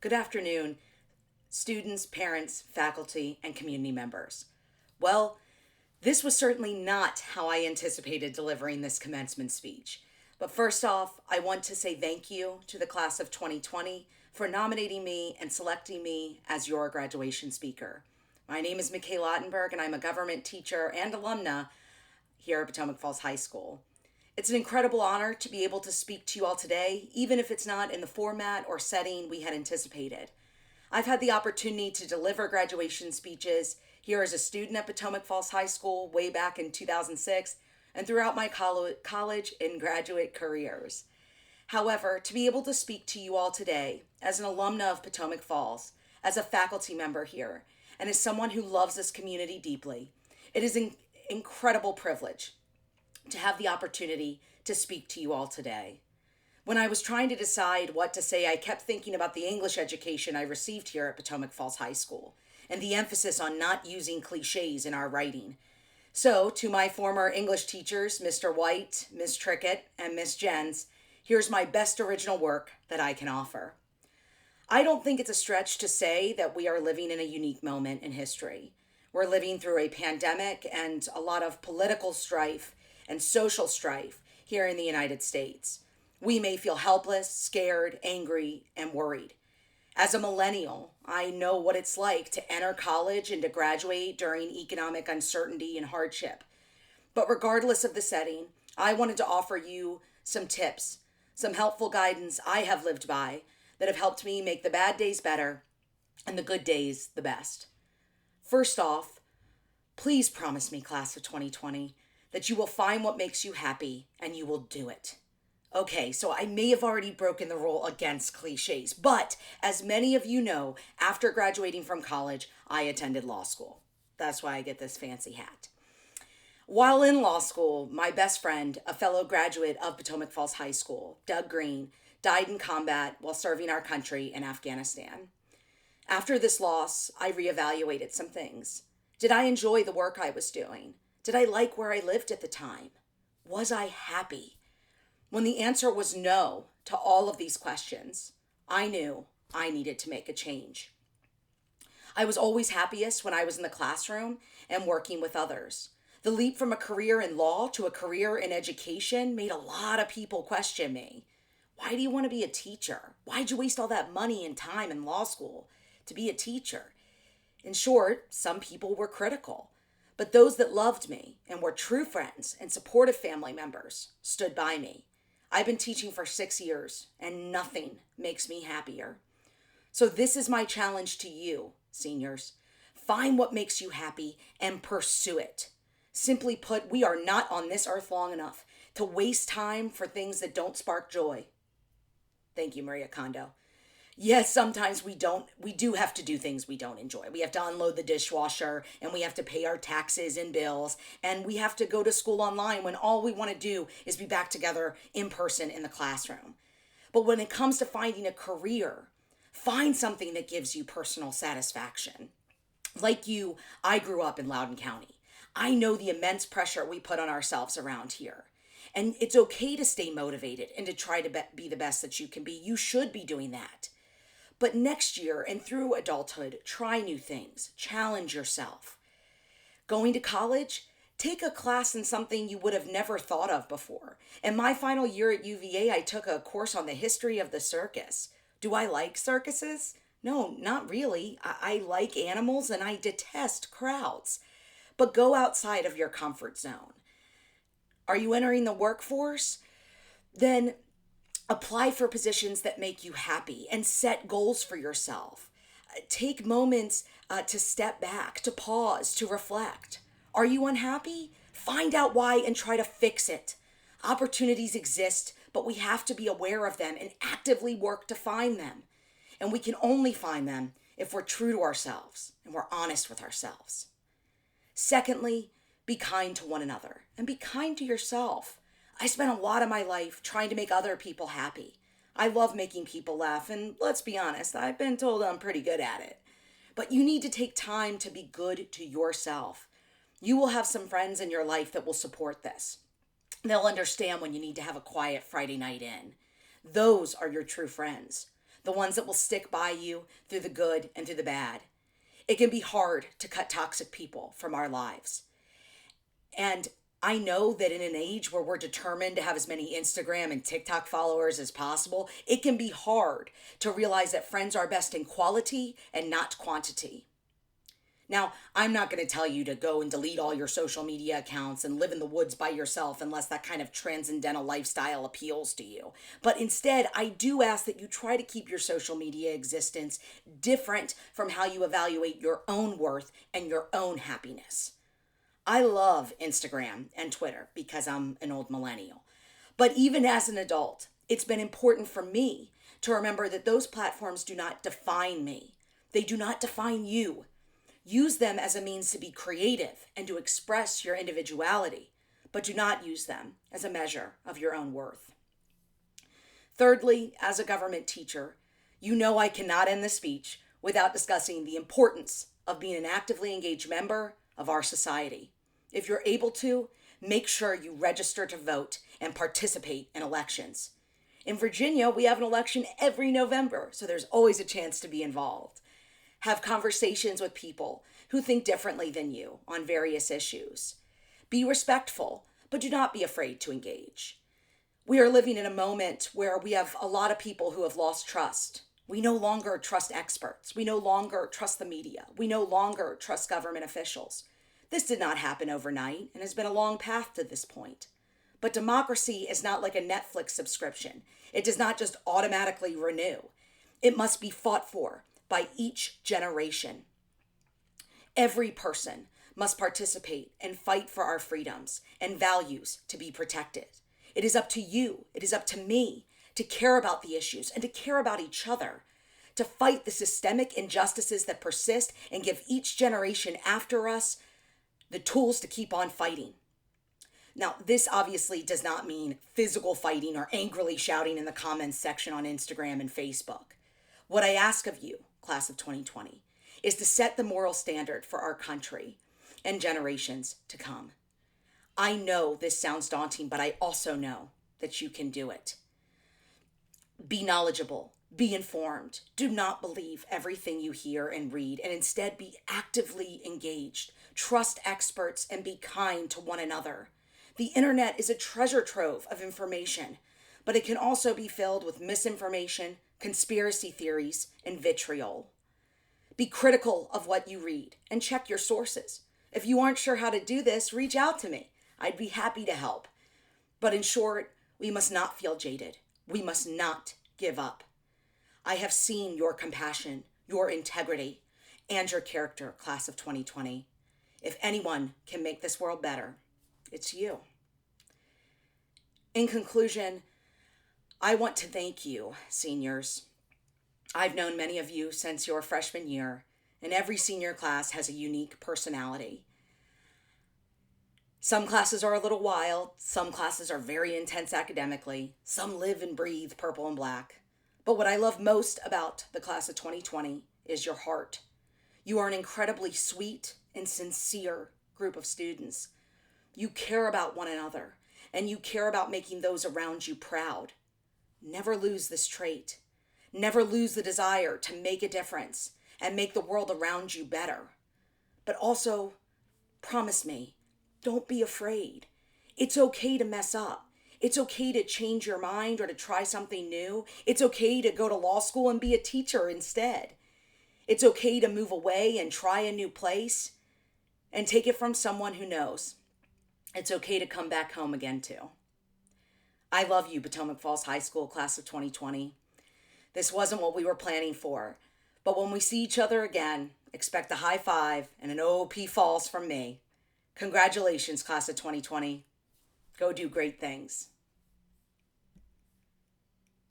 Good afternoon, students, parents, faculty, and community members. Well, this was certainly not how I anticipated delivering this commencement speech. But first off, I want to say thank you to the class of 2020 for nominating me and selecting me as your graduation speaker. My name is Michaela Ottenberg, and I'm a government teacher and alumna here at Potomac Falls High School. It's an incredible honor to be able to speak to you all today, even if it's not in the format or setting we had anticipated. I've had the opportunity to deliver graduation speeches here as a student at Potomac Falls High School way back in 2006 and throughout my college and graduate careers. However, to be able to speak to you all today as an alumna of Potomac Falls, as a faculty member here, and as someone who loves this community deeply, it is an incredible privilege to have the opportunity to speak to you all today. When I was trying to decide what to say, I kept thinking about the English education I received here at Potomac Falls High School and the emphasis on not using cliches in our writing. So, to my former English teachers, Mr. White, Ms. Trickett, and Ms. Jens, here's my best original work that I can offer. I don't think it's a stretch to say that we are living in a unique moment in history. We're living through a pandemic and a lot of political strife and social strife here in the United States. We may feel helpless, scared, angry, and worried. As a millennial, I know what it's like to enter college and to graduate during economic uncertainty and hardship. But regardless of the setting, I wanted to offer you some tips, some helpful guidance I have lived by that have helped me make the bad days better and the good days the best. First off, please promise me, class of 2020, that you will find what makes you happy and you will do it. Okay, so I may have already broken the rule against cliches, but as many of you know, after graduating from college, I attended law school. That's why I get this fancy hat. While in law school, my best friend, a fellow graduate of Potomac Falls High School, Doug Green, died in combat while serving our country in Afghanistan. After this loss, I reevaluated some things. Did I enjoy the work I was doing? Did I like where I lived at the time? Was I happy? When the answer was no to all of these questions, I knew I needed to make a change. I was always happiest when I was in the classroom and working with others. The leap from a career in law to a career in education made a lot of people question me. Why do you want to be a teacher? Why'd you waste all that money and time in law school to be a teacher? In short, some people were critical. But those that loved me and were true friends and supportive family members stood by me. I've been teaching for 6 years, and nothing makes me happier. So this is my challenge to you, seniors. Find what makes you happy and pursue it. Simply put, we are not on this earth long enough to waste time for things that don't spark joy. Thank you, Maria Kondo. Yes, sometimes we do have to do things we don't enjoy. We have to unload the dishwasher, and we have to pay our taxes and bills, and we have to go to school online when all we want to do is be back together in person in the classroom. But when it comes to finding a career, find something that gives you personal satisfaction. Like you, I grew up in Loudoun County. I know the immense pressure we put on ourselves around here. And it's okay to stay motivated and to try to be the best that you can be. You should be doing that. But next year and through adulthood, try new things. Challenge yourself. Going to college? Take a class in something you would have never thought of before. In my final year at UVA, I took a course on the history of the circus. Do I like circuses? No, not really. I like animals and I detest crowds. But go outside of your comfort zone. Are you entering the workforce? Then apply for positions that make you happy and set goals for yourself. Take moments to step back, to pause, to reflect. Are you unhappy? Find out why and try to fix it. Opportunities exist, but we have to be aware of them and actively work to find them. And we can only find them if we're true to ourselves and we're honest with ourselves. Secondly, be kind to one another and be kind to yourself. I spent a lot of my life trying to make other people happy. I love making people laugh, and let's be honest, I've been told I'm pretty good at it. But you need to take time to be good to yourself. You will have some friends in your life that will support this. They'll understand when you need to have a quiet Friday night in. Those are your true friends. the ones that will stick by you through the good and through the bad. It can be hard to cut toxic people from our lives. And I know that in an age where we're determined to have as many Instagram and TikTok followers as possible, it can be hard to realize that friends are best in quality and not quantity. Now, I'm not going to tell you to go and delete all your social media accounts and live in the woods by yourself unless that kind of transcendental lifestyle appeals to you. But instead, I do ask that you try to keep your social media existence different from how you evaluate your own worth and your own happiness. I love Instagram and Twitter because I'm an old millennial. But even as an adult, it's been important for me to remember that those platforms do not define me. They do not define you. Use them as a means to be creative and to express your individuality, but do not use them as a measure of your own worth. Thirdly, as a government teacher, you know I cannot end this speech without discussing the importance of being an actively engaged member of our society. If you're able to, make sure you register to vote and participate in elections. In Virginia, we have an election every November, so there's always a chance to be involved. Have conversations with people who think differently than you on various issues. Be respectful, but do not be afraid to engage. We are living in a moment where we have a lot of people who have lost trust. We no longer trust experts. We no longer trust the media. We no longer trust government officials. This did not happen overnight and has been a long path to this point. But democracy is not like a Netflix subscription. It does not just automatically renew. It must be fought for by each generation. Every person must participate and fight for our freedoms and values to be protected. It is up to you, it is up to me to care about the issues and to care about each other, to fight the systemic injustices that persist and give each generation after us the tools to keep on fighting. Now, this obviously does not mean physical fighting or angrily shouting in the comments section on Instagram and Facebook. What I ask of you, class of 2020, is to set the moral standard for our country and generations to come. I know this sounds daunting, but I also know that you can do it. Be knowledgeable, be informed. Do not believe everything you hear and read, and instead be actively engaged. Trust experts and be kind to one another. The internet is a treasure trove of information, but it can also be filled with misinformation, conspiracy theories, and vitriol. Be critical of what you read and check your sources. If you aren't sure how to do this, reach out to me. I'd be happy to help. But in short, we must not feel jaded. We must not give up. I have seen your compassion, your integrity, and your character, class of 2020. If anyone can make this world better, it's you. In conclusion, I want to thank you, seniors. I've known many of you since your freshman year, and every senior class has a unique personality. Some classes are a little wild, some classes are very intense academically, some live and breathe purple and black. But what I love most about the class of 2020 is your heart. You are an incredibly sweet and sincere group of students. You care about one another, and you care about making those around you proud. Never lose this trait. Never lose the desire to make a difference and make the world around you better. But also, promise me, don't be afraid. It's okay to mess up. It's okay to change your mind or to try something new. It's okay to go to law school and be a teacher instead. It's okay to move away and try a new place and take it from someone who knows. It's okay to come back home again too. I love you, Potomac Falls High School class of 2020. This wasn't what we were planning for, but when we see each other again, expect a high five and an OP Falls from me. Congratulations, class of 2020. Go do great things.